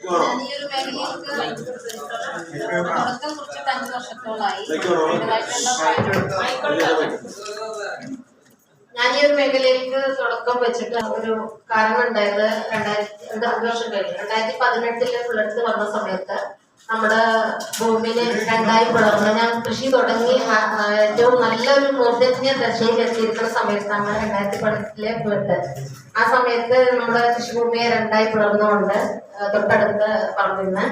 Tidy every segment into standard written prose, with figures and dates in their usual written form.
ഈ ഒരു മേഖലയിലേക്ക് തുടക്കം കുറിച്ചിട്ട് 5 വർഷത്തോളായി. ഞാൻ ഈ ഒരു മേഖലയിലേക്ക് തുടക്കം വെച്ചിട്ട് ഒരു കാരണം ഉണ്ടായത് 5 വർഷം കഴിഞ്ഞു. 2018 പുലർത്ത് വന്ന സമയത്ത് നമ്മുടെ ഭൂമിയില് 2 പിളർന്ന് ഞാൻ കൃഷി തുടങ്ങി ഏറ്റവും നല്ലൊരു മൂർധന്യ ദശയിൽ എത്തിയിരിക്കുന്ന സമയത്താണ് 2018 പോയിട്ട്. ആ സമയത്ത് നമ്മുടെ കൃഷിഭൂമിയെ 2 പിളർന്നുകൊണ്ട് തൊട്ടടുത്ത പറമ്പിൽ നിന്ന്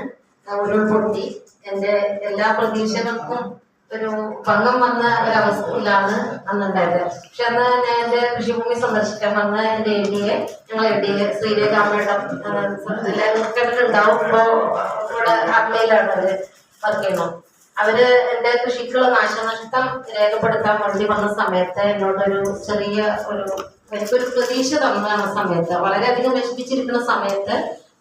ഉരുൾപൊട്ടി എന്റെ എല്ലാ പ്രതീക്ഷകൾക്കും ഒരു ഭംഗം വന്ന ഒരവസ്ഥയിലാണ് അന്നുണ്ടായത്. പക്ഷെ അന്ന് ഞാൻ എന്റെ കൃഷിഭൂമി സന്ദർശിക്കാൻ വന്ന എന്റെ ഞങ്ങൾ ശ്രീരേഖ മേഡം കേട്ടിട്ടുണ്ടാവും. ഇപ്പോ ഇവിടെ അമ്മയിലാണ് അവര് വർക്ക് ചെയ്യുന്നത്. അവര് എന്റെ കൃഷിക്കുള്ള നാശനഷ്ടം രേഖപ്പെടുത്താൻ വേണ്ടി വന്ന സമയത്ത് എന്നോടൊരു ചെറിയ എനിക്കൊരു പ്രതീക്ഷ തന്ന സമയത്ത്, വളരെയധികം വിഷമിച്ചിരിക്കുന്ന സമയത്ത്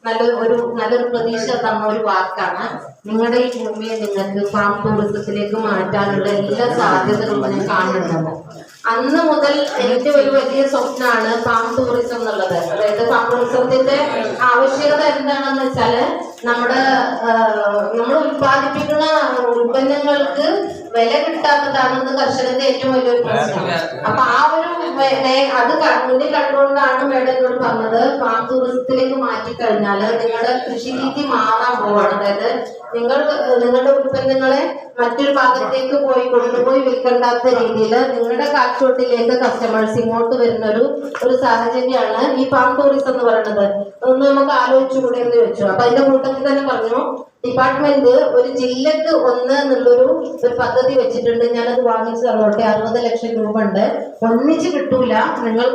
നല്ലൊരു പ്രതീക്ഷ തന്ന ഒരു വാക്കാണ്, നിങ്ങളുടെ ഈ ഭൂമിയെ നിങ്ങൾക്ക് ഫാം ടൂറിസത്തിലേക്ക് മാറ്റാനുള്ള എല്ലാ സാധ്യതകളും ഞാൻ കാണുന്നുണ്ട്. അന്ന് മുതൽ എനിക്ക് ഒരു വലിയ സ്വപ്നമാണ് ഫാം ടൂറിസം എന്നുള്ളത്. അതായത് ഫാം ടൂറിസത്തിന്റെ ആവശ്യകത എന്താണെന്ന് വെച്ചാല് നമ്മൾ ഉത്പാദിപ്പിക്കുന്ന ഉൽപ്പന്നങ്ങൾക്ക് വില കിട്ടാത്തതാണെന്ന് കർഷകന്റെ ഏറ്റവും വലിയൊരു പ്രശ്നം. അപ്പൊ ആ ഒരു അത് മുന്നിൽ കണ്ടുകൊണ്ടാണ് മേഡം എന്നോട് പറഞ്ഞത്, ഫാം ടൂറിസത്തിലേക്ക് മാറ്റിക്കഴിഞ്ഞാൽ നിങ്ങളുടെ കൃഷി രീതി മാറാൻ പോവാണ്. അതായത് നിങ്ങളുടെ ഉൽപ്പന്നങ്ങളെ മറ്റൊരു ഭാഗത്തേക്ക് കൊണ്ടുപോയി വിൽക്കേണ്ടാത്ത രീതിയിൽ നിങ്ങളുടെ കാഴ്ചവട്ടിലേക്ക് കസ്റ്റമേഴ്സ് ഇങ്ങോട്ട് വരുന്ന ഒരു സാഹചര്യമാണ് ഈ ഫാം ടൂറിസം എന്ന് പറയുന്നത്. ഒന്ന് നമുക്ക് ആലോചിച്ചുകൂടെ എന്ന് ചോദിച്ചു. അപ്പൊ അതിന്റെ കൂട്ടത്തിൽ തന്നെ പറഞ്ഞു, ഡിപ്പാർട്ട്മെന്റ് ഒരു ജില്ലക്ക് 1 എന്നുള്ളൊരു പദ്ധതി വെച്ചിട്ടുണ്ട്. ഞാനത് വാങ്ങിച്ചു തന്നോട്ടെ. 60 ലക്ഷം രൂപ ഉണ്ട്. ഒന്നിച്ച് കിട്ടൂല. നിങ്ങൾ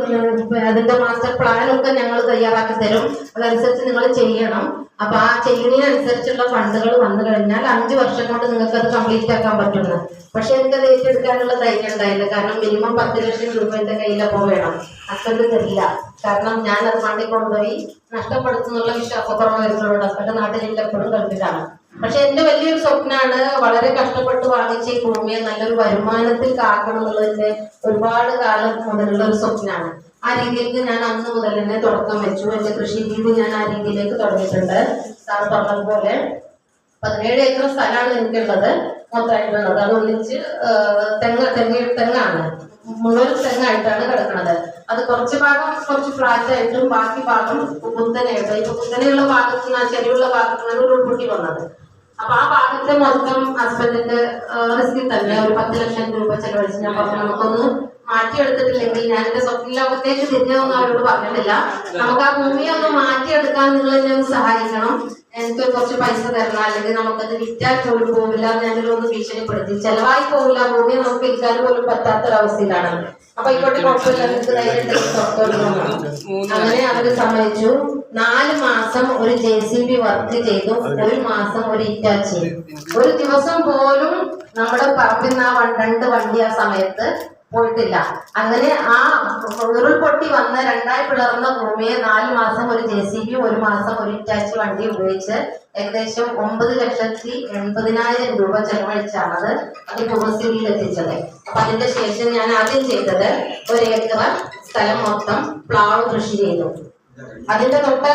അതിന്റെ മാസ്റ്റർ പ്ലാനൊക്കെ ഞങ്ങൾ തയ്യാറാക്കി തരും. അതനുസരിച്ച് നിങ്ങൾ ചെയ്യണം. അപ്പൊ ആ ചെയ്യുന്നതിനനുസരിച്ചുള്ള ഫണ്ടുകൾ വന്നു കഴിഞ്ഞാൽ 5 വർഷം കൊണ്ട് നിങ്ങൾക്ക് അത് കംപ്ലീറ്റ് ആക്കാൻ പറ്റുന്നു. പക്ഷെ എനിക്കത് ഏറ്റെടുക്കാനുള്ള ധൈര്യം ഉണ്ടായില്ല. കാരണം മിനിമം 10 ലക്ഷം രൂപ എന്റെ കയ്യിലപ്പോൾ വേണം. ഹസ്ബൻഡ് തരില്ല. കാരണം ഞാൻ അത് ഫണ്ടിൽ കൊണ്ടുപോയി നഷ്ടപ്പെടുത്തുന്നുള്ള വിശ്വാസക്കുറവ് വരുന്നതുകൊണ്ട് ഹസ്ബൻഡ് നാട്ടിലില്ല, എപ്പോഴും ഗൾഫിലാണ്. പക്ഷെ എന്റെ വലിയൊരു സ്വപ്നമാണ്, വളരെ കഷ്ടപ്പെട്ട് വാങ്ങിച്ച ഈ ഭൂമിയെ നല്ലൊരു വരുമാനത്തിൽ കാക്കണം എന്നുള്ളതിന്റെ ഒരുപാട് കാലം മുതലുള്ള ഒരു സ്വപ്നമാണ്. ആ രീതിയിലേക്ക് ഞാൻ അന്ന് മുതൽ തന്നെ തുടക്കം വെച്ചു. എന്റെ കൃഷി രീതി ഞാൻ ആ രീതിയിലേക്ക് തുടങ്ങിയിട്ടുണ്ട്. സാർ പറഞ്ഞതുപോലെ 17 ഏക്കർ സ്ഥലമാണ് എനിക്കുള്ളത്, മൊത്തമായിട്ടുള്ളത്. അത് ഒന്നിച്ച് തെങ്ങാണ്, മുഴുവൻ തെങ്ങായിട്ടാണ് കിടക്കുന്നത്. അത് കുറച്ച് ഭാഗം കുറച്ച് ഫ്ലാറ്റ് ആയിട്ടും ബാക്കി ഭാഗം കുത്തനെയായിട്ട്. ഇപ്പൊ കുത്തനെയുള്ള ഭാഗത്തുനിന്ന് ചെരിവുള്ള ഭാഗത്തുനിന്നാണ് ഉരുൾപൊട്ടി വന്നത്. അപ്പൊ ആ ഭാഗത്തെ മൊത്തം ഹസ്ബൻഡിന്റെ റിസ്കിൽ തന്നെ ഒരു 10 ലക്ഷം രൂപ ചെലവഴിച്ച് ഞാൻ പറഞ്ഞു, നമുക്കൊന്ന് മാറ്റിയെടുത്തിട്ടില്ലെങ്കിൽ ഞാൻ എന്റെ സ്വപ്ന ലോകത്തേക്ക് തിരിഞ്ഞതൊന്നും അവരോട് പറഞ്ഞിട്ടില്ല. നമുക്ക് ആ ഭൂമിയെ ഒന്ന് മാറ്റിയെടുക്കാൻ നിങ്ങൾ എന്നെ ഒന്ന് സഹായിക്കണം, എനിക്ക് കുറച്ച് പൈസ തരണം, അല്ലെങ്കിൽ നമുക്കത് വിറ്റാൽ പോലും പോവില്ല. ഞാനൊന്ന് ഭീഷണിപ്പെടുത്തി. ചെലവായി പോവില്ല, ഭൂമിയെ നമുക്ക് വിൽക്കാൻ പോലും പറ്റാത്തൊരവസ്ഥയിലാണ്. അപ്പൊ ഇപ്പോഴത്തെ കുഴപ്പമില്ല, നിങ്ങൾക്ക് ധൈര്യം. അങ്ങനെ അവര് സമ്മതിച്ചു. 4 മാസം ഒരു JCB വർക്ക് ചെയ്തു, 1 മാസം ഒരു ഇറ്റാച്ചി. ഒരു ദിവസം പോലും നമ്മുടെ പറമ്പിൽ നിന്ന് 2 വണ്ടി ആ സമയത്ത് പോയിട്ടില്ല. അങ്ങനെ ആ ഉരുൾപൊട്ടി വന്ന 2 പിളർന്ന ഭൂമിയെ 4 മാസം ഒരു JCB, 1 മാസം ഒരു ഇറ്റാച്ചി വണ്ടി ഉപയോഗിച്ച് ഏകദേശം 9,80,000 രൂപ ചെലവഴിച്ചാണ് അത് പൂർവ്വസ്ഥിതിയിൽ എത്തിച്ചത്. അപ്പൊ അതിന്റെ ശേഷം ഞാൻ ആദ്യം ചെയ്തത് 1 ഏക്കർ സ്ഥലം മൊത്തം പ്ലാവ് കൃഷി ചെയ്തു. അതിന്റെ തൊട്ട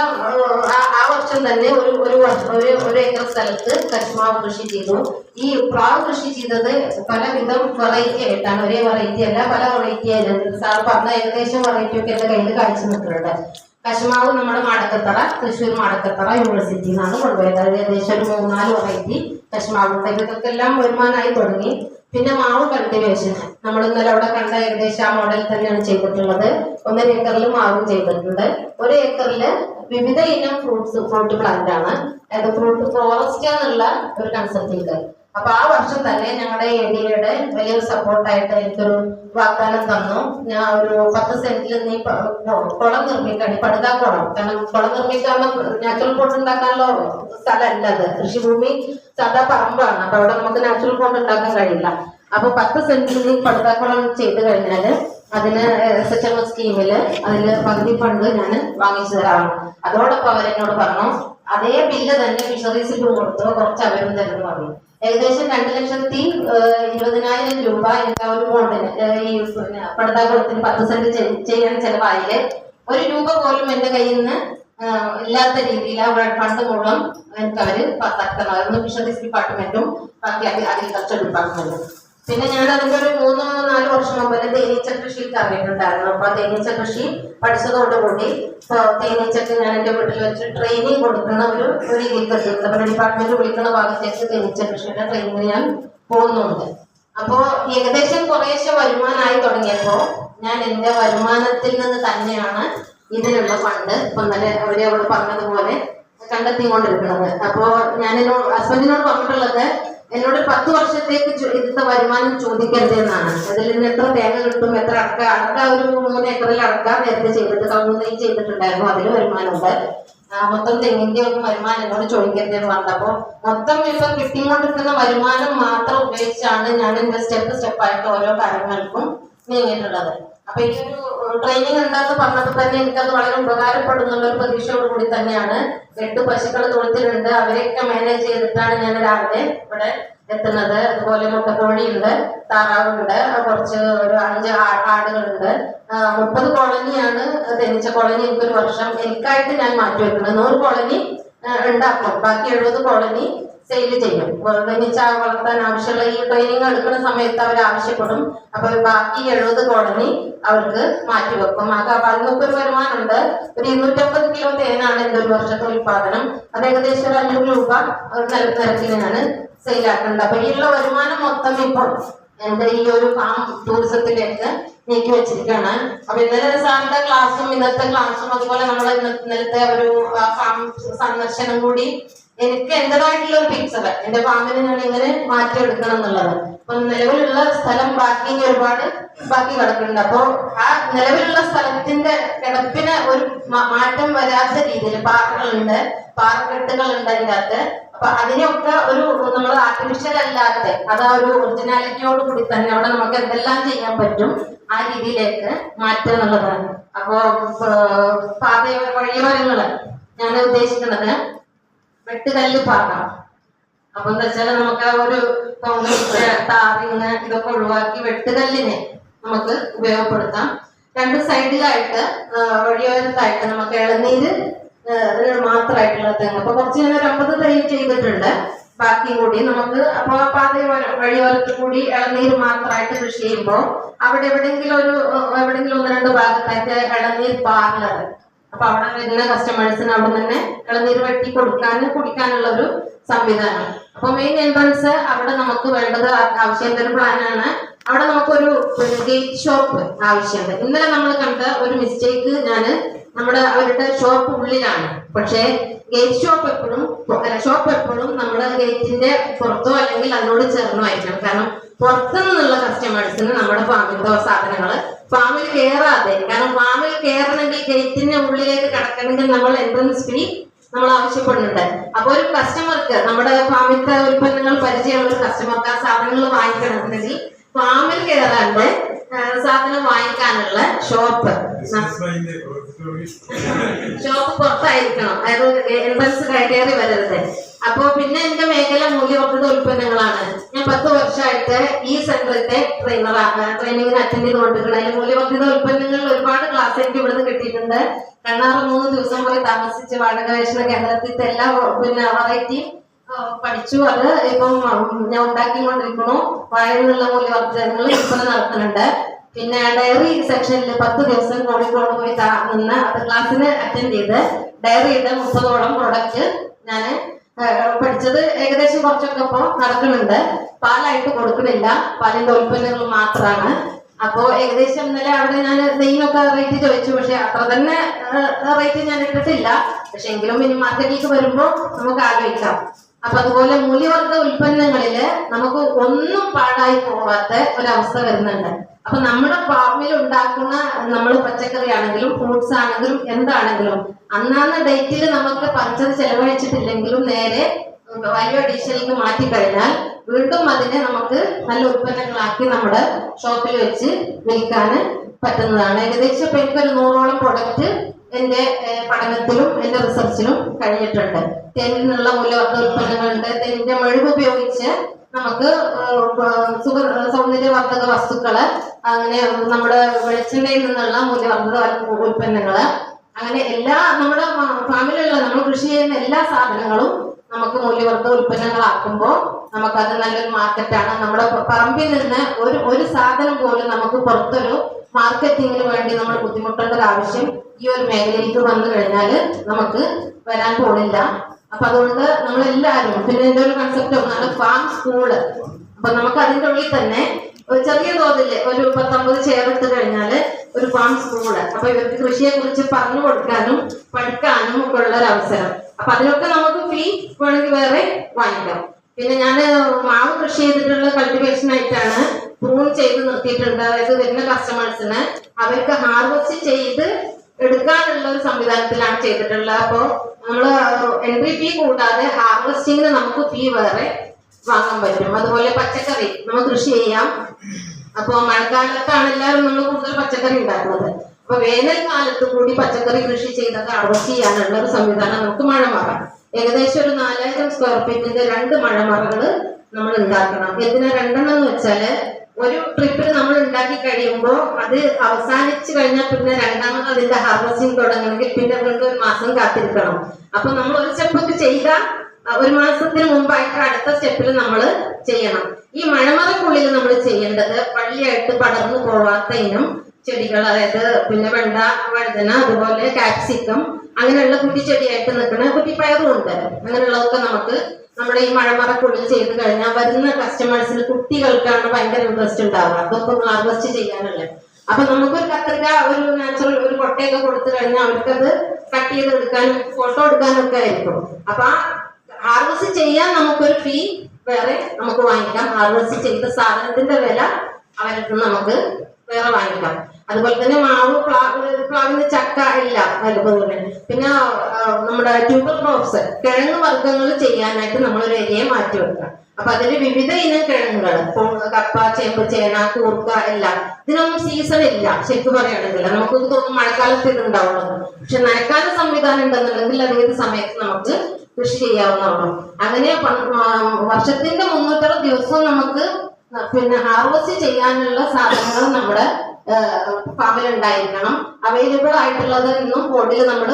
ആ വർഷം തന്നെ ഒരു ഏക്കർ സ്ഥലത്ത് കശുമാവ് കൃഷി ചെയ്തു. ഈ പ്ലാവ് കൃഷി ചെയ്തത് പലവിധം വെറൈറ്റി ആയിട്ടാണ്, ഒരേ വെറൈറ്റി അല്ല, പല വെറൈറ്റി ആയിരുന്നു. സാർ പറഞ്ഞ ഏകദേശം വെറൈറ്റി ഒക്കെ എന്റെ കയ്യിൽ കാഴ്ച നിൽക്കുന്നുണ്ട്. കശുമാവ് നമ്മുടെ മാടക്കത്തറ, തൃശ്ശൂർ മാടക്കത്തറ യൂണിവേഴ്സിറ്റിയിൽ നിന്നാണ് കൊണ്ടുപോയത്. അത് ഏകദേശം ഒരു 3-4 വെറൈറ്റി കശുമാവ്. ഇതൊക്കെല്ലാം വരുമാനമായി തുടങ്ങി. പിന്നെ മാവ് കൾട്ടിവേഷൻ നമ്മൾ ഇന്നലെ അവിടെ കണ്ട ഏകദേശം ആ മോഡൽ തന്നെയാണ് ചെയ്തിട്ടുള്ളത്. 1 ഏക്കറിൽ മാവും ചെയ്തിട്ടുണ്ട്. 1 ഏക്കറിൽ വിവിധ ഇനം ഫ്രൂട്ട് പ്ലാന്റ് ആണ്. അതായത് ഫ്രൂട്ട് ഫോറസ്റ്റ് എന്നുള്ള ഒരു കൺസെപ്റ്റിൽ. അപ്പൊ ആ വർഷം തന്നെ ഞങ്ങളുടെ ADAയുടെ വലിയൊരു സപ്പോർട്ടായിട്ട് എനിക്കൊരു വാഗ്ദാനം തന്നു. ഞാൻ ഒരു 10 സെന്റിൽ നീ കുളം നിർമ്മിക്കാൻ, പടുതാ കുളം. കാരണം കുളം നിർമ്മിക്കാൻ നാച്ചുറൽ പോട്ട് ഉണ്ടാക്കാനുള്ള സ്ഥലമല്ല അത്, കൃഷിഭൂമി സാധാ പറമ്പാണ്. അപ്പൊ അവിടെ നമുക്ക് നാച്ചുറൽ പോട്ട് ഉണ്ടാക്കാൻ കഴിയില്ല. അപ്പൊ 10 സെന്റിൽ നീ പടുതാക്കുളം ചെയ്ത് കഴിഞ്ഞാല് അതിന് SHM സ്കീമില് അതില് പകുതി ഫണ്ട് ഞാൻ വാങ്ങിച്ചു തരാമാണ്. അതോടൊപ്പം അവരെന്നോട് പറഞ്ഞു, അതേ ബില്ല് തന്നെ ഫിഷറീസിൽ കൊടുത്തു, കുറച്ച് അവരും തന്നെ പറഞ്ഞു. ഏകദേശം 2,20,000 രൂപ എനിക്ക് ഒരു ബോണ്ടിന് ഈ പടുതാക്കുളത്തിന് 10 സെന്റ് ചെയ്യാൻ ചെലവായില് 1 രൂപ പോലും എന്റെ കയ്യിൽ നിന്ന് ഇല്ലാത്ത രീതിയിൽ ഫണ്ട് മുഴുവൻ എനിക്ക് അവര് തരണം. ഫിഷറീസ് ഡിപ്പാർട്ട്മെന്റും ബാക്കി അഗ്രികൾച്ചർ ഡിപ്പാർട്ട്മെന്റും. പിന്നെ ഞാൻ അതിന്റെ ഒരു 3-4 വർഷം മുമ്പ് തേനീച്ച കൃഷിയിൽ കറങ്ങിയിട്ടുണ്ടായിരുന്നു. അപ്പൊ തേനീച്ച കൃഷി പഠിച്ചതോടുകൂടി തേനീച്ചക്ക് ഞാൻ എന്റെ വീട്ടിൽ വെച്ച് ട്രെയിനിങ് കൊടുക്കുന്ന ഒരു രീതിയിൽ ഡിപ്പാർട്ട്മെന്റ് വിളിക്കുന്ന ഭാഗത്തേക്ക് തേനീച്ച കൃഷിയുടെ ട്രെയിനിങ് ഞാൻ പോകുന്നുണ്ട്. അപ്പോ ഏകദേശം കുറേശ്ശെ വരുമാനമായി തുടങ്ങിയപ്പോ ഞാൻ എന്റെ വരുമാനത്തിൽ നിന്ന് തന്നെയാണ് ഇതിനുള്ള ഫണ്ട് ഇപ്പൊ ഇന്നലെ അവരോട് പറഞ്ഞതുപോലെ കണ്ടെത്തിക്കൊണ്ടിരിക്കുന്നത്. അപ്പോ ഞാൻ ഹസ്ബൻഡിനോട് പറഞ്ഞിട്ടുള്ളത് എന്നോട് 10 വർഷത്തേക്ക് ഇതിന്റെ വരുമാനം ചോദിക്കരുത് എന്നാണ്. അതിൽ നിന്ന് എത്ര തേങ്ങ കിട്ടും, എത്ര അടക്ക ഒരു 3 ഏക്കറിൽ അടക്ക നേരത്തെ ചെയ്തിട്ട് കവുങ്ങ് ചെയ്തിട്ടുണ്ടായിരുന്നു, അതിൽ വരുമാനമുണ്ട്. മൊത്തം തെങ്ങിന്റെ ഒന്നും വരുമാനം എന്നോട് ചോദിക്കരുത് എന്ന് പറഞ്ഞപ്പോ മൊത്തം ഇപ്പൊ കിട്ടിക്കൊണ്ടിരിക്കുന്ന വരുമാനം മാത്രം ഉപയോഗിച്ചാണ് ഞാൻ എന്റെ സ്റ്റെപ്പായിട്ട് ഓരോ കാര്യങ്ങൾക്കും നീങ്ങിയിട്ടുള്ളത്. അപ്പൊ ഈ ഒരു ട്രെയിനിങ് ഉണ്ടെന്ന് പറഞ്ഞപ്പോൾ തന്നെ എനിക്കത് വളരെ ഉപകാരപ്പെടുന്നുള്ള ഒരു പ്രതീക്ഷയോട് കൂടി തന്നെയാണ് 8 പശുക്കൾ തൊഴുത്തിലുണ്ട്. അവരെയൊക്കെ മാനേജ് ചെയ്തിട്ടാണ് ഞാൻ രാവിലെ ഇവിടെ എത്തുന്നത്. അതുപോലെ മുട്ടക്കോഴിയുണ്ട്, താറാവുണ്ട്, കുറച്ച് ഒരു 5 ആടുകളുണ്ട്. 30 കോളനിയാണ് തേനീച്ച കോളനി. എനിക്കൊരു വർഷം എനിക്കായിട്ട് ഞാൻ മാറ്റി വെക്കുന്നത് 100 കോളനി ഉണ്ടാക്കും. ബാക്കി 70 കോളനി സെയിൽ ചെയ്യും. തേനീച്ച വളർത്താൻ ആവശ്യമുള്ള ഈ ട്രെയിനിങ് എടുക്കുന്ന സമയത്ത് അവർ ആവശ്യപ്പെടും. അപ്പൊ ബാക്കി 70 കോളനി അവർക്ക് മാറ്റിവെക്കും. അപ്പൊ അതിനൊക്കെ ഒരു വരുമാനമുണ്ട്. ഒരു 250 കിലോ തേനാണ് എന്റെ ഒരു വർഷത്തെ ഉൽപാദനം. അത് ഏകദേശം 500 രൂപ നിരക്കിലാണ് സെയിലാക്കുന്നുണ്ട്. അപ്പൊ ഈ ഉള്ള വരുമാനം മൊത്തം ഇപ്പോൾ എന്റെ ഈ ഒരു ഫാം ടൂറിസത്തിലേക്ക് നീക്കി വെച്ചിരിക്കുകയാണ്. അപ്പൊ ഇന്നലെ സാറിന്റെ ക്ലാസ്സും ഇന്നത്തെ ക്ലാസ്സും അതുപോലെ നമ്മൾ ഇന്നലത്തെ ഒരു ഫാം സന്ദർശനം കൂടി എനിക്ക് എന്റേതായിട്ടുള്ള ഒരു പിക്ചർ എന്റെ ഫാമിനെ ഞാൻ ഇങ്ങനെ മാറ്റിയെടുക്കണം എന്നുള്ളത്. അപ്പൊ നിലവിലുള്ള സ്ഥലം ഒരുപാട് ബാക്കി കിടക്കുന്നുണ്ട്. അപ്പോ ആ നിലവിലുള്ള സ്ഥലത്തിന്റെ കിടപ്പിന് ഒരു മാറ്റം വരാത്ത രീതിയിൽ പാറകളുണ്ട്, പാറക്കെട്ടുകളുണ്ട് അതിൻ്റെ അകത്ത്. അപ്പൊ അതിനെയൊക്കെ ഒരു നമ്മൾ ആർട്ടിഫിഷ്യൽ അല്ലാത്ത അത് ആ ഒരു ഒറിജിനാലിറ്റിയോട് കൂടി തന്നെ അവിടെ നമുക്ക് എന്തെല്ലാം ചെയ്യാൻ പറ്റും ആ രീതിയിലേക്ക് മാറ്റുക എന്നുള്ളതാണ്. അപ്പോ വഴിമരങ്ങള് ഞാൻ ഉദ്ദേശിക്കുന്നത് വെട്ടുകല്ല് പാറ. അപ്പൊ എന്താ വെച്ചാൽ നമുക്ക് ആ ഒരു കോൺക്രീറ്റ് ടാറിങ് ഇതൊക്കെ ഒഴിവാക്കി വെട്ടുകല്ലിനെ നമുക്ക് ഉപയോഗപ്പെടുത്താം. 2 സൈഡിലായിട്ട് വഴിയോരത്തായിട്ട് നമുക്ക് ഇളനീര് മാത്രമായിട്ടുള്ള തെങ്ങ്. അപ്പൊ കുറച്ച് ഞാൻ 50 തൈ ചെയ്തിട്ടുണ്ട്. ബാക്കി കൂടി നമുക്ക് അപ്പൊ വഴിയോരത്ത് കൂടി ഇളനീര് മാത്രമായിട്ട് കൃഷി ചെയ്യുമ്പോൾ അവിടെ എവിടെയെങ്കിലും 1-2 ഭാഗത്തായിട്ട് ഇളനീർ പാർലർ. അപ്പൊ അവിടെ വരുന്ന കസ്റ്റമേഴ്സിന് അവിടെ തന്നെ ഇളനീര് വെട്ടി കുടിക്കാനുള്ള ഒരു സംവിധാനം. അപ്പൊ മെയിൻ എൻട്രൻസ് അവിടെ നമുക്ക് വേണ്ടത് ആവശ്യമായ ഒരു പ്ലാനാണ്. അവിടെ നമുക്കൊരു ഗേറ്റ് ഷോപ്പ് ആവശ്യമുണ്ട്. ഇന്നലെ നമ്മൾ കണ്ട ഒരു മിസ്റ്റേക്ക് അവരുടെ ഷോപ്പ് ഉള്ളിലാണ്. പക്ഷേ ഗേറ്റ് ഷോപ്പ് എപ്പോഴും നമ്മുടെ ഗേറ്റിന്റെ പുറത്തോ അല്ലെങ്കിൽ അതിനോട് ചേർന്നോ ആയിരിക്കണം. കാരണം പുറത്തു നിന്നുള്ള കസ്റ്റമേഴ്സിന് നമ്മുടെ ഫാമിലത്തെ സാധനങ്ങൾ ഫാമിൽ കയറാതെ, കാരണം ഫാമിൽ കയറണമെങ്കിൽ ഗേറ്റിന്റെ ഉള്ളിലേക്ക് കടക്കണമെങ്കിൽ നമ്മൾ എൻട്രൻസ് ഫീ നമ്മൾ ആവശ്യപ്പെടുന്നുണ്ട്. അപ്പൊ ഒരു കസ്റ്റമർക്ക് നമ്മുടെ ഫാമിലത്തെ ഉൽപ്പന്നങ്ങൾ പരിചയമുള്ള ഒരു കസ്റ്റമർക്ക് ആ സാധനങ്ങൾ വാങ്ങിക്കണമെന്നുണ്ടെങ്കിൽ ഫാമിൽ കയറാണ്ട് സാധനം വാങ്ങിക്കാനുള്ള ഷോപ്പ് പുറത്തായിരിക്കണം. അതായത് എൻട്രൻസ് കയറി വരരുത്. അപ്പൊ പിന്നെ എന്റെ മേഖല മൂല്യവർദ്ധിത ഉൽപ്പന്നങ്ങളാണ്. ഞാൻ 10 വർഷമായിട്ട് ഈ സെന്ററിന്റെ ട്രെയിനിങ്ങിന് അറ്റൻഡ് ചെയ്തുകൊണ്ടിരിക്കുന്നത്. അതിൽ മൂല്യവർദ്ധിത ഉൽപ്പന്നങ്ങളിൽ ഒരുപാട് ക്ലാസ് എനിക്ക് ഇവിടുന്ന് കിട്ടിയിട്ടുണ്ട്. കണ്ണാറ് 3 ദിവസം പോയി താമസിച്ച് വാടകവേഷണ കേന്ദ്രത്തിലത്തെ എല്ലാ വെറൈറ്റി പഠിച്ചു. അത് ഇപ്പം ഞാൻ ഉണ്ടാക്കിക്കൊണ്ടിരിക്കുന്നു. വാഴയിലുള്ള മൂല്യവർദ്ധനകൾ വിൽപ്പന നടത്തുന്നുണ്ട്. പിന്നെ ഡയറി സെക്ഷനിൽ 10 ദിവസം കോഴിക്കോട് പോയി നിന്ന് അത് ക്ലാസ്സിന് അറ്റൻഡ് ചെയ്ത് ഡയറിയുടെ 30ഓളം പ്രൊഡക്റ്റ് ഞാൻ പഠിച്ചത്. ഏകദേശം കുറച്ചൊക്കെ ഇപ്പോൾ നടക്കുന്നുണ്ട്. പാലായിട്ട് കൊടുക്കുന്നില്ല, പാലിന്റെ ഉൽപ്പന്നങ്ങൾ മാത്രമാണ്. അപ്പോ ഏകദേശം ഇന്നലെ അവിടെ ഞാൻ നെയ്യൊക്കെ റേറ്റ് ചോദിച്ചു. പക്ഷെ അത്ര തന്നെ റേറ്റ് ഞാൻ ഇട്ടിട്ടില്ല. പക്ഷെ എങ്കിലും ഇനി മാർക്കറ്റിലേക്ക് വരുമ്പോൾ നമുക്ക് ആലോചിക്കാം. അപ്പൊ അതുപോലെ മൂല്യവർദ്ധിത ഉൽപ്പന്നങ്ങളില് നമുക്ക് ഒന്നും പാഴായി പോവാത്ത ഒരവസ്ഥ വരുന്നുണ്ട്. അപ്പൊ നമ്മുടെ ഫാമിൽ ഉണ്ടാക്കുന്ന നമ്മൾ പച്ചക്കറി ആണെങ്കിലും ഫ്രൂട്ട്സ് ആണെങ്കിലും എന്താണെങ്കിലും അന്നാന്ന് ഡേറ്റിൽ നമുക്ക് പറിച്ചത് ചെലവഴിച്ചിട്ടില്ലെങ്കിലും നേരെ വാല്യൂ അഡീഷനിലേക്ക് മാറ്റിക്കഴിഞ്ഞാൽ വീണ്ടും അതിനെ നമുക്ക് നല്ല ഉൽപ്പന്നങ്ങളാക്കി നമ്മുടെ ഷോപ്പിൽ വെച്ച് വിൽക്കാൻ പറ്റുന്നതാണ്. ഏകദേശം ഇപ്പൊ എനിക്കൊരു 100ഓളം പ്രൊഡക്റ്റ് എന്റെ പഠനത്തിലും എന്റെ റിസർച്ചിലും കഴിഞ്ഞിട്ടുണ്ട്. തേനിൽ നിന്നുള്ള മൂല്യവർദ്ധിത ഉൽപ്പന്നങ്ങളുണ്ട്. തേനിന്റെ മെഴുക് ഉപയോഗിച്ച് നമുക്ക് സൗന്ദര്യവർദ്ധക വസ്തുക്കള്, അങ്ങനെ നമ്മുടെ വെളിച്ചെണ്ണയിൽ നിന്നുള്ള മൂല്യവർദ്ധിത ഉൽപ്പന്നങ്ങള്, അങ്ങനെ എല്ലാ നമ്മുടെ ഫാമിലുള്ള നമ്മൾ കൃഷി ചെയ്യുന്ന എല്ലാ സാധനങ്ങളും നമുക്ക് മൂല്യവർദ്ധിത ഉൽപ്പന്നങ്ങളാക്കുമ്പോൾ നമുക്കത് നല്ലൊരു മാർക്കറ്റാണ്. നമ്മുടെ പറമ്പിൽ നിന്ന് ഒരു സാധനം പോലും നമുക്ക് പുറത്തൊരു മാർക്കറ്റിങ്ങിന് വേണ്ടി നമ്മൾ ബുദ്ധിമുട്ടേണ്ട ഒരു ആവശ്യം ഈ ഒരു മേഖലയിലേക്ക് വന്നു കഴിഞ്ഞാൽ നമുക്ക് വരാൻ പോണില്ല. അപ്പൊ അതുകൊണ്ട് നമ്മളെല്ലാവരും, പിന്നെ എന്റെ ഒരു കൺസെപ്റ്റ് ഒന്നാണ് ഫാം സ്കൂള്. അപ്പൊ നമുക്ക് അതിന്റെ ഉള്ളിൽ തന്നെ ഒരു ചെറിയ തോതിൽ ഒരു 19 ചെയർ ഇട്ട് കഴിഞ്ഞാല് ഒരു ഫാം സ്കൂള്. അപ്പൊ ഇവർക്ക് കൃഷിയെ കുറിച്ച് പറഞ്ഞു കൊടുക്കാനും പഠിക്കാനും ഒക്കെ ഉള്ള ഒരു അവസരം. അപ്പൊ അതിനൊക്കെ നമുക്ക് ഫീ വേണമെങ്കിൽ വേറെ വാങ്ങിക്കാം. പിന്നെ ഞാൻ മാവ് കൃഷി ചെയ്തിട്ടുള്ള കൾട്ടിവേഷൻ ആയിട്ടാണ് പ്രൂൺ ചെയ്ത് നിർത്തിയിട്ടുണ്ട്. അതായത് വരുന്ന കസ്റ്റമേഴ്സിന് അവർക്ക് ഹാർവെസ്റ്റ് ചെയ്ത് എടുക്കാനുള്ള ഒരു സംവിധാനത്തിലാണ് ചെയ്തിട്ടുള്ളത്. അപ്പോൾ നമ്മള് എൻട്രി ഫീ കൂടാതെ ഹാർവെസ്റ്റിങ്ങിന് നമുക്ക് ഫീ വേറെ വാങ്ങാൻ പറ്റും. അതുപോലെ പച്ചക്കറി നമ്മൾ കൃഷി ചെയ്യാം. അപ്പൊ മഴക്കാലത്താണ് എല്ലാവരും നമ്മൾ കൂടുതൽ പച്ചക്കറി ഉണ്ടാക്കുന്നത്. അപ്പൊ വേനൽക്കാലത്ത് കൂടി പച്ചക്കറി കൃഷി ചെയ്തൊക്കെ ഹാർവെസ്റ്റ് ചെയ്യാനുള്ള ഒരു സംവിധാനം നമുക്ക് മഴമറ ഏകദേശം ഒരു 4000 സ്ക്വയർ ഫീറ്റിന്റെ 2 മഴമറകൾ നമ്മൾ ഉണ്ടാക്കണം. എന്തിനാ 2 എന്ന് വെച്ചാല് ഒരു ട്രിപ്പിൽ നമ്മൾ ഉണ്ടാക്കി കഴിയുമ്പോൾ അത് അവസാനിച്ചു കഴിഞ്ഞാൽ പിന്നെ രണ്ടാമത് അതിന്റെ ഹാർവെസ്റ്റിംഗ് തുടങ്ങണമെങ്കിൽ പിന്നെ വീണ്ടും 1 മാസം കാത്തിരിക്കണം. അപ്പൊ നമ്മൾ ഒരു സ്റ്റെപ്പൊക്കെ ചെയ്താൽ 1 മാസത്തിന് മുമ്പായിട്ട് അടുത്ത സ്റ്റെപ്പിൽ നമ്മൾ ചെയ്യണം. ഈ മഴമറക്കുള്ളിൽ നമ്മൾ ചെയ്യേണ്ടത് വള്ളിയായിട്ട് പടർന്നു പോവാത്ത ഇനം ചെടികൾ, അതായത് പിന്നെ വെണ്ട, വഴുതന, അതുപോലെ കാപ്സിക്കം, അങ്ങനെയുള്ള കുറ്റിച്ചെടിയായിട്ട് നിൽക്കുന്ന കുറ്റിപ്പയറും ഉണ്ട്. അങ്ങനെയുള്ളതൊക്കെ നമുക്ക് നമ്മുടെ ഈ മഴമറക്കുള്ളിൽ ചെയ്ത് കഴിഞ്ഞാൽ വരുന്ന കസ്റ്റമേഴ്സിന് കുട്ടികൾക്കാണ് ഭയങ്കര ഇൻട്രസ്റ്റ് ഉണ്ടാവുക അതൊക്കെ ഒന്ന് ഹാർവെസ്റ്റ് ചെയ്യാനുള്ളത്. അപ്പൊ നമുക്കൊരു കത്രിക, ഒരു നാച്ചുറൽ ഒരു കൊട്ടയൊക്കെ കൊടുത്തു കഴിഞ്ഞാൽ അവർക്കത് കട്ട് ചെയ്ത് എടുക്കാനും ഫോട്ടോ എടുക്കാനും ഒക്കെ ആയിരിക്കും. അപ്പൊ ആ ഹാർവെസ്റ്റ് ചെയ്യാൻ നമുക്കൊരു ഫീ വേറെ നമുക്ക് വാങ്ങിക്കാം. ഹാർവെസ്റ്റ് ചെയ്ത സാധനത്തിന്റെ വില അവർക്ക് നമുക്ക് വേറെ വാങ്ങിക്കാം. അതുപോലെ തന്നെ മാവ്, പ്ലാവിന് ചക്ക എല്ലാം അതുപോലെ. പിന്നെ നമ്മുടെ ട്യൂബർ ക്രോപ്സ്, കിഴങ്ങ് വർഗ്ഗങ്ങൾ ചെയ്യാനായിട്ട് നമ്മളൊരു ഏരിയ മാറ്റി വെക്കാം. അപ്പൊ അതിൽ വിവിധ ഇനം കിഴങ്ങുകൾ, കപ്പ, ചേമ്പ്, ചേന, കൂർക്ക എല്ലാം. ഇതിനൊന്നും സീസൺ ഇല്ല ശരിക്കും പറയുകയാണെങ്കിൽ. നമുക്കൊന്ന് തോന്നും മഴക്കാലത്ത് ഇത് ഉണ്ടാവുന്നത്, പക്ഷെ നനക്കാല സംവിധാനം ഉണ്ടെന്നുണ്ടെങ്കിൽ അത് ഏത് സമയത്ത് നമുക്ക് കൃഷി ചെയ്യാവുന്നതാണ്. അങ്ങനെ വർഷത്തിന്റെ 360 ദിവസവും നമുക്ക് പിന്നെ ഹാർവെസ്റ്റ് ചെയ്യാനുള്ള സാധനങ്ങൾ നമ്മുടെ ഫാമിൽ ഉണ്ടായിരിക്കണം. അവൈലബിൾ ആയിട്ടുള്ളത് ഇന്നും ബോർഡിൽ നമ്മൾ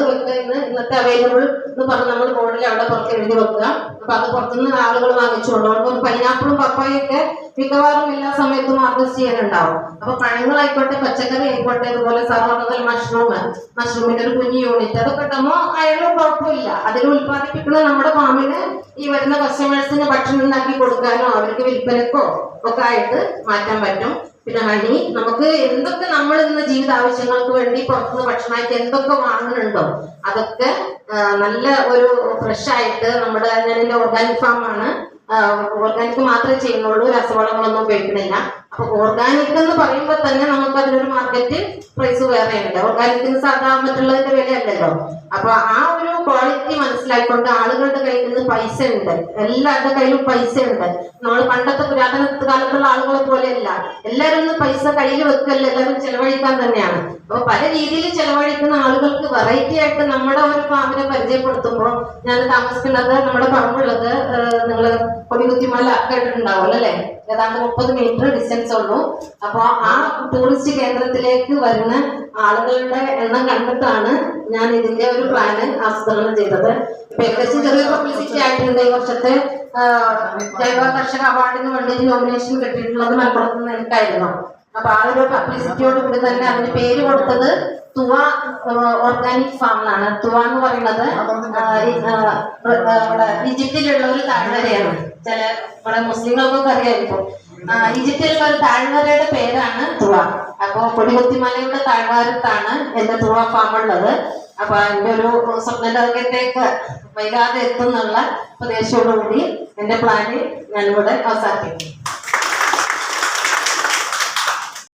ഇന്നത്തെ അവൈലബിൾ എന്ന് പറഞ്ഞ് നമ്മൾ ബോർഡിൽ അവിടെ പുറത്ത് എഴുതി വെക്കുക. അപ്പൊ അത് പുറത്തുനിന്ന് ആളുകൾ വാങ്ങിച്ചുകൊണ്ടുപോകും. പൈനാപ്പിളും പപ്പായൊക്കെ മിക്കവാറും എല്ലാ സമയത്തും ഹാർവെസ്റ്റ് ചെയ്യാനുണ്ടാവും. അപ്പൊ പഴങ്ങളായിക്കോട്ടെ, പച്ചക്കറി ആയിക്കോട്ടെ, അതുപോലെ സർവ്വതൽ മഷ്റൂമിന്റെ ഒരു കുഞ്ഞു യൂണിറ്റ് അതൊക്കെ ഇട്ടുമ്പോൾ അയാളും കുഴപ്പമില്ല. അതിൽ ഉത്പാദിപ്പിക്കുന്ന നമ്മുടെ ഫാമിന് ഈ വരുന്ന കസ്റ്റമേഴ്സിന് ഭക്ഷണം ഉണ്ടാക്കി കൊടുക്കാനോ അവർക്ക് വിൽപ്പനക്കോ ഒക്കെ ആയിട്ട് മാറ്റാൻ പറ്റും. പിന്നെ ഹണി, നമുക്ക് എന്തൊക്കെ നമ്മൾ ഇന്ന് ജീവിത ആവശ്യങ്ങൾക്ക് വേണ്ടി പുറത്തുനിന്ന് ഭക്ഷണമായിട്ട് എന്തൊക്കെ വാങ്ങുന്നുണ്ടോ അതൊക്കെ നല്ല ഒരു ഫ്രഷ് ആയിട്ട് നമ്മുടെ, ഞാനെന്റെ ഓർഗാനിക് ഫാമാണ്, ഓർഗാനിക് മാത്രമേ ചെയ്യുന്നുള്ളൂ, രാസവളങ്ങളൊന്നും ഉപയോഗിക്കുന്നില്ല. അപ്പൊ ഓർഗാനിക് എന്ന് പറയുമ്പോൾ തന്നെ നമുക്ക് അതിനൊരു മാർക്കറ്റ് പ്രൈസ് വേറെ ഉണ്ട്. ഓർഗാനിക്കിന് സാധാരണ മറ്റുള്ളതിന്റെ വിലയല്ലല്ലോ. അപ്പൊ ആ ഒരു ക്വാളിറ്റി മനസ്സിലാക്കിക്കൊണ്ട് ആളുകളുടെ കയ്യിൽ നിന്ന് പൈസ ഉണ്ട്, എല്ലാവരുടെ കയ്യിലും പൈസ ഉണ്ട്. നമ്മൾ പണ്ടത്തെ പുരാതന കാലത്തുള്ള ആളുകളെ പോലെയല്ല. എല്ലാവരും ഒന്ന് പൈസ കയ്യിൽ വെക്കല്ല, എല്ലാവരും ചെലവഴിക്കാൻ തന്നെയാണ്. അപ്പൊ പല രീതിയിൽ ചെലവഴിക്കുന്ന ആളുകൾക്ക് വെറൈറ്റി ആയിട്ട് നമ്മുടെ ഒരു ഫാമിനെ പരിചയപ്പെടുത്തുമ്പോൾ, ഞാൻ താമസിക്കുന്നത് നമ്മുടെ പറമ്പുള്ളത് നിങ്ങള് കൊടികുത്തിമല കേട്ടിട്ടുണ്ടാവുമല്ലോ അല്ലെ? ഏതാണ്ട് 30 മീറ്റർ ഡിസ്റ്റൻസ് ഉള്ളൂ. അപ്പൊ ആ ടൂറിസ്റ്റ് കേന്ദ്രത്തിലേക്ക് വരുന്ന ആളുകളുടെ എണ്ണം കണ്ടിട്ടാണ് ഞാൻ ഇതിന്റെ ഒരു പ്ലാന് ആസൂത്രണം ചെയ്തത്. ഇപ്പൊ ഏകദേശം ചെറിയ പബ്ലിസിറ്റി ആയിട്ടുണ്ട്. ഈ വർഷത്തെ ജൈവ കർഷക അവാർഡിന് വേണ്ടി നോമിനേഷൻ കിട്ടിയിട്ടുള്ളത് മലപ്പുറത്ത് നിന്ന് എനിക്കായിരുന്നു. അപ്പൊ ആ ഒരു പബ്ലിസിറ്റിയോട് കൂടി തന്നെ അതിന് പേര് കൊടുത്തത് തുവ ഓർഗാനിക് ഫാം എന്നാണ്. തുവ എന്ന് പറയുന്നത് ഇവിടെ ഈജിപ്തിലുള്ള ഒരു താഴ്വരയാണ്. ചില നമ്മുടെ മുസ്ലിങ്ങൾക്കൊക്കെ അറിയായിരിക്കും. ഈജിപ്തിലുള്ള ഒരു താഴ്വരയുടെ പേരാണ് തുവ. അപ്പൊ കൊടികുത്തിമലയുടെ താഴ്വാരത്താണ് എന്റെ തുവ ഫാം ഉള്ളത്. അപ്പൊ എന്റെ ഒരു സ്വപ്ന ലോകത്തേക്ക് വൈകാതെ എത്തുന്നുള്ള പ്രദേശത്തോടുകൂടി എന്റെ പ്ലാന് ഞാനിവിടെ അവസാനിപ്പിക്കും.